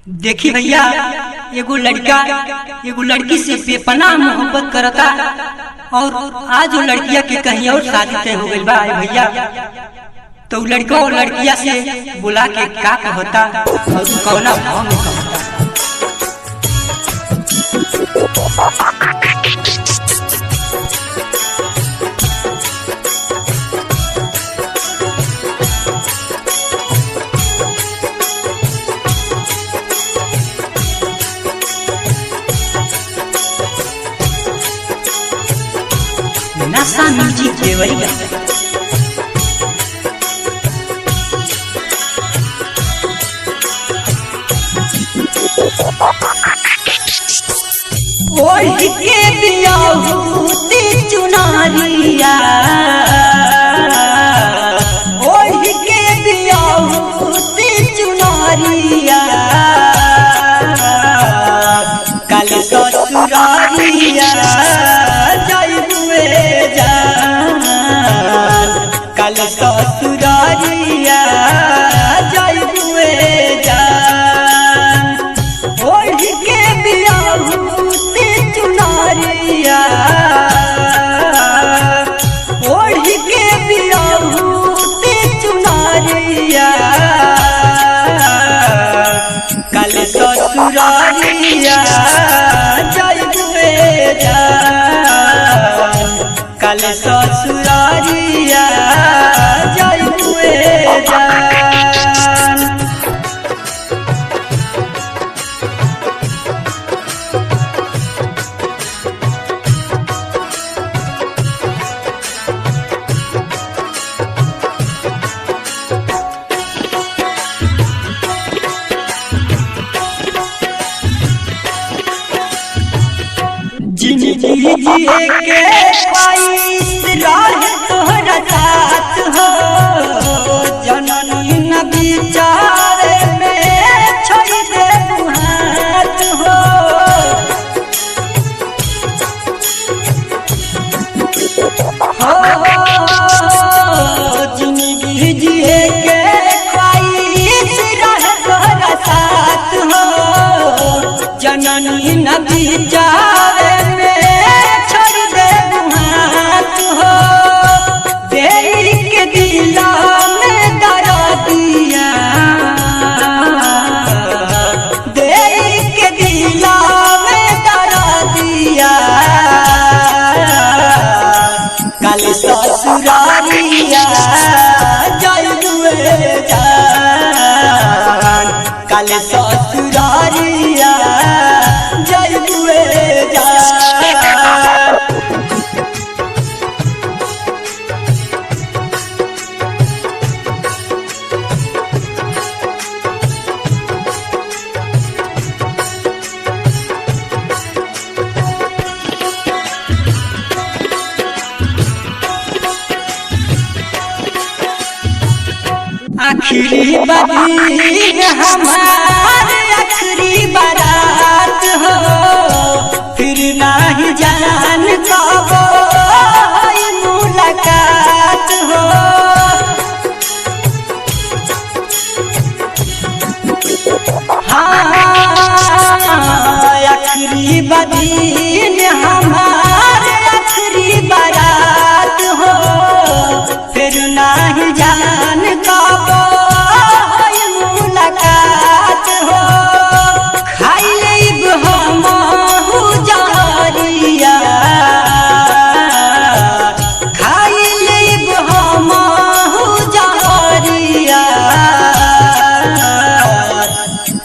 देखी भैया, एगो लड़का एगो लड़की से बेपनाह मोहब्बत करता और आज वो लड़किया के कहीं और शादी तय हो गई बा भैया। तो लड़का और लड़किया से बुला के का कहता और कौना भाव में कहता। नशा म्यूजिक देवरिया। ओढ़ के बियाहूती चुनारिया, ओढ़ के बियाहूती चुनारिया, कल ससुरारिया जाइबुए जान, कल ससुरारिया जाइबुए जान। ओढ़ के बियाहूती चुनारिया, ओढ़ के बियाहूती चुनारिया, कल ससुरारिया जाइबुए जान, कल ससुरारिया जाइबुए जान। जिंदगी जिए के ख्वाहिश राह तोहरा साथ हो, जननी न विचारे में छोड़ दे हाथ हो। जिंदगी जिए के ख्वाहिश राह तोहरा साथ हो, जननी न विचारे के दिला में दर्दिया, दे के दिला में दर्दिया, कल ससुरारिया जाइबुए जान, कल ससुरारिया जाइबुए जान। आखिरी बदीन हमारे आखिरी बारात हो, फिर नहीं जान कब मुलाकात हो। हाँ, आखिरी बदीन हमारे आखिरी बारात हो, फिर नहीं जान कब मुलाकात हो। खाई लेब हमहु जहरिया, खाई लेब हमहु जहरिया,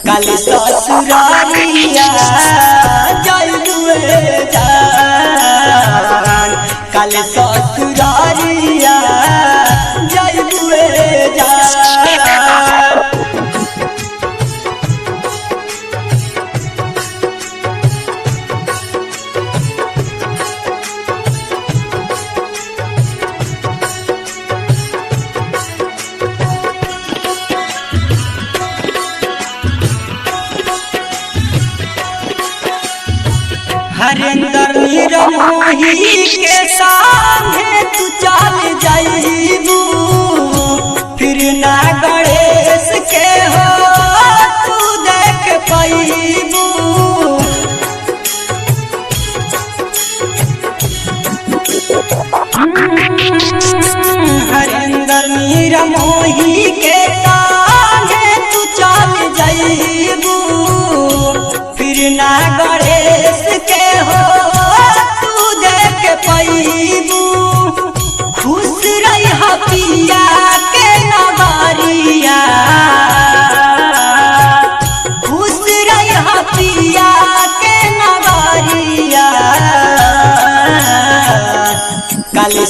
कल ससुरारिया जाइबुए जान, कल ससुरारिया जाइबुए जान। हरेंद्र निरमोही के सामने तू चल जाइबू, फिर ना गणेश के हो तू देख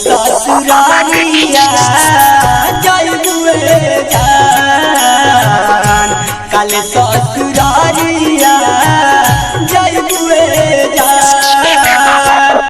ससुरारिया।